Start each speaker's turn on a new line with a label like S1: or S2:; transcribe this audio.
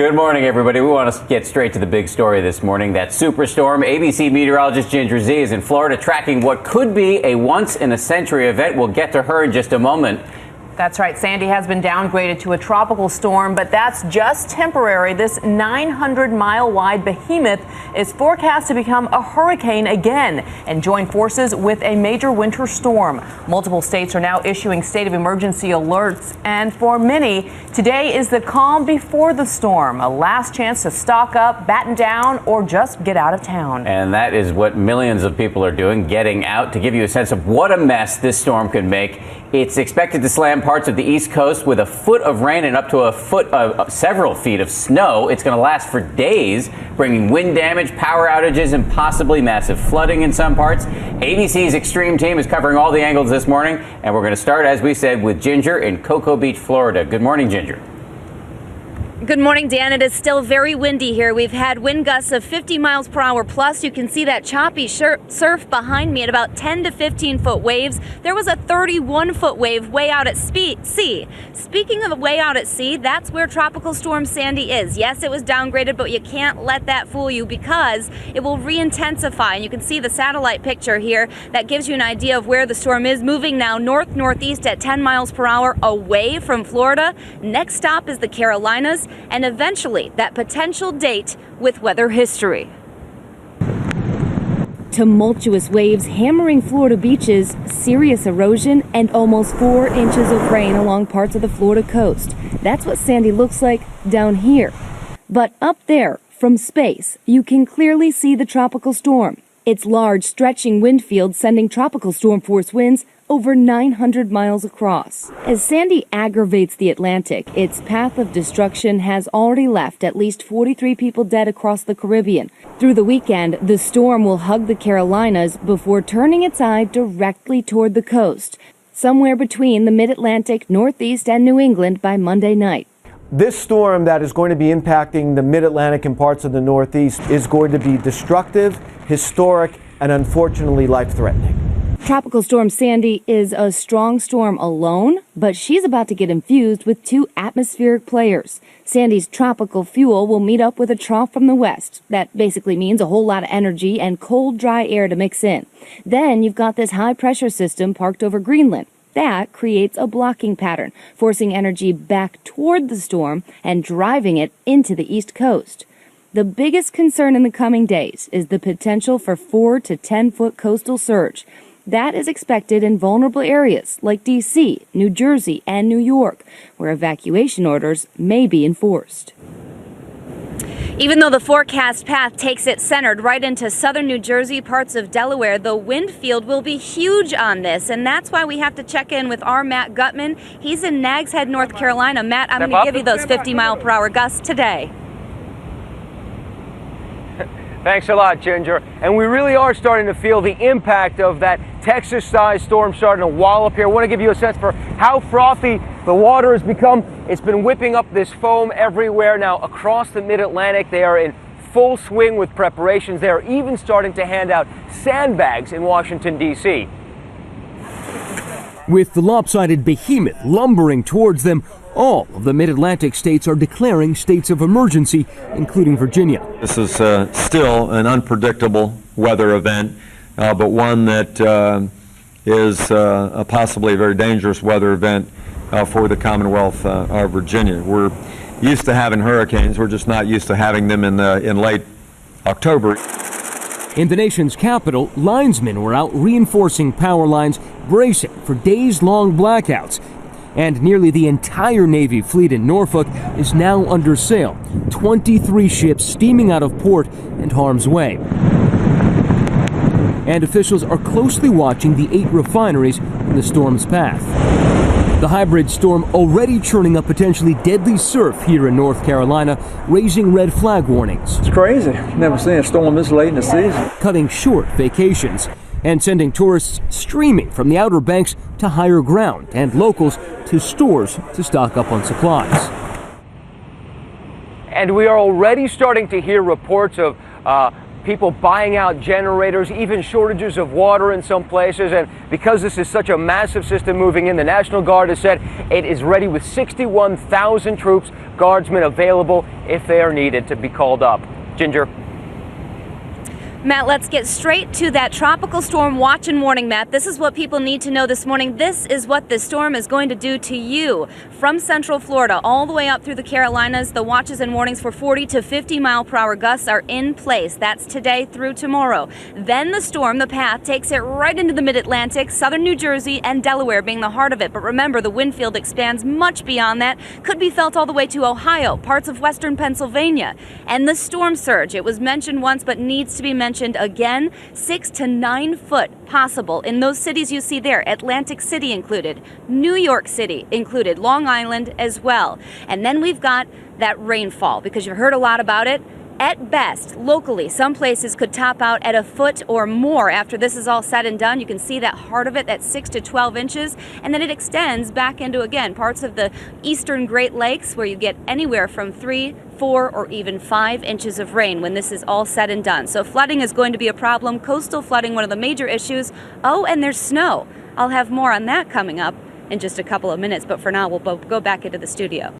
S1: Good morning, everybody. We want to get straight to the big story this morning. That superstorm. ABC meteorologist Ginger Z is in Florida tracking what could be a once-in-a-century event. We'll get to her in just a moment.
S2: That's right. Sandy has been downgraded to a tropical storm, but that's just temporary. This 900-mile-wide behemoth is forecast to become a hurricane again and join forces with a major winter storm. Multiple states are now issuing state of emergency alerts, and for many, today is the calm before the storm, a last chance to stock up, batten down, or just get out of town.
S1: And that is what millions of people are doing, getting out. To give you a sense of what a mess this storm could make, it's expected to slam parts of the East Coast with a foot of rain and up to several feet of snow. It's going to last for days, bringing wind damage, power outages, and possibly massive flooding in some parts. ABC's Extreme team is covering all the angles this morning, and we're going to start, as we said, with Ginger in Cocoa Beach, Florida. Good morning, Ginger.
S3: Good morning, Dan. It is still very windy here. We've had wind gusts of 50 miles per hour plus. You can see that choppy surf behind me at about 10 to 15 foot waves. There was a 31-foot wave way out at sea. Speaking of way out at sea, that's where Tropical Storm Sandy is. Yes, it was downgraded, but you can't let that fool you because it will re-intensify. And you can see the satellite picture here that gives you an idea of where the storm is, moving now north-northeast at 10 miles per hour away from Florida. Next stop is the Carolinas, and eventually that potential date with weather history. Tumultuous waves hammering Florida beaches, serious erosion, and almost 4 inches of rain along parts of the Florida coast. That's what Sandy looks like down here. But up there, from space, you can clearly see the tropical storm. Its large, stretching wind field sending tropical storm force winds over 900 miles across. As Sandy aggravates the Atlantic, its path of destruction has already left at least 43 people dead across the Caribbean. Through the weekend, the storm will hug the Carolinas before turning its eye directly toward the coast, somewhere between the mid-Atlantic, Northeast, and New England by Monday night.
S4: This storm that is going to be impacting the mid-Atlantic and parts of the Northeast is going to be destructive, historic, and unfortunately life-threatening.
S3: Tropical Storm Sandy is a strong storm alone, but she's about to get infused with 2 atmospheric players. Sandy's tropical fuel will meet up with a trough from the west. That basically means a whole lot of energy and cold, dry air to mix in. Then you've got this high-pressure system parked over Greenland. That creates a blocking pattern, forcing energy back toward the storm and driving it into the East Coast. The biggest concern in the coming days is the potential for 4 to 10-foot coastal surge. That is expected in vulnerable areas like D.C., New Jersey, and New York, where evacuation orders may be enforced. Even though the forecast path takes it centered right into southern New Jersey, parts of Delaware, the wind field will be huge on this, and that's why we have to check in with our Matt Gutman. He's in Nags Head, North Carolina. Matt, I'm going to give you those 50-mile-per-hour gusts today.
S5: Thanks a lot, Ginger. And we really are starting to feel the impact of that Texas-sized storm starting to wallop here. I want to give you a sense for how frothy the water has become. It's been whipping up this foam everywhere now across the mid-Atlantic. They are in full swing with preparations. They are even starting to hand out sandbags in Washington, D.C.
S6: With the lopsided behemoth lumbering towards them, all of the mid-Atlantic states are declaring states of emergency, including Virginia.
S7: This is still an unpredictable weather event, but one that is possibly a very dangerous weather event for the Commonwealth of Virginia. We're used to having hurricanes. We're just not used to having them in late October.
S6: In the nation's capital, linesmen were out reinforcing power lines, bracing for days-long blackouts. And nearly the entire Navy fleet in Norfolk is now under sail, 23 ships steaming out of port and harm's way. And officials are closely watching the 8 refineries in the storm's path. The hybrid storm already churning up potentially deadly surf here in North Carolina, raising red flag warnings.
S8: It's crazy. Never seen a storm this late in the season.
S6: Cutting short vacations and sending tourists streaming from the Outer Banks to higher ground and locals to stores to stock up on supplies.
S5: And we are already starting to hear reports of people buying out generators, even shortages of water in some places. And because this is such a massive system moving in, the National Guard has said it is ready with 61,000 troops, guardsmen available if they are needed to be called up. Ginger.
S3: Matt, let's get straight to that tropical storm watch and warning, Matt. This is what people need to know this morning. This is what this storm is going to do to you. From Central Florida all the way up through the Carolinas, the watches and warnings for 40 to 50 mile per hour gusts are in place. That's today through tomorrow. Then the storm, the path, takes it right into the mid-Atlantic, southern New Jersey and Delaware being the heart of it. But remember, the wind field expands much beyond that. Could be felt all the way to Ohio, parts of western Pennsylvania. And the storm surge, it was mentioned once but needs to be mentioned again, 6 to 9 foot possible in those cities you see there, Atlantic City included, New York City included, Long Island as well. And then we've got that rainfall, because you've heard a lot about it. At best, locally, some places could top out at a foot or more after this is all said and done. You can see that heart of it, that 6 to 12 inches, and then it extends back into, again, parts of the eastern Great Lakes where you get anywhere from 3, 4, or even 5 inches of rain when this is all said and done. So flooding is going to be a problem. Coastal flooding, one of the major issues. Oh, and there's snow. I'll have more on that coming up in just a couple of minutes, but for now, we'll go back into the studio.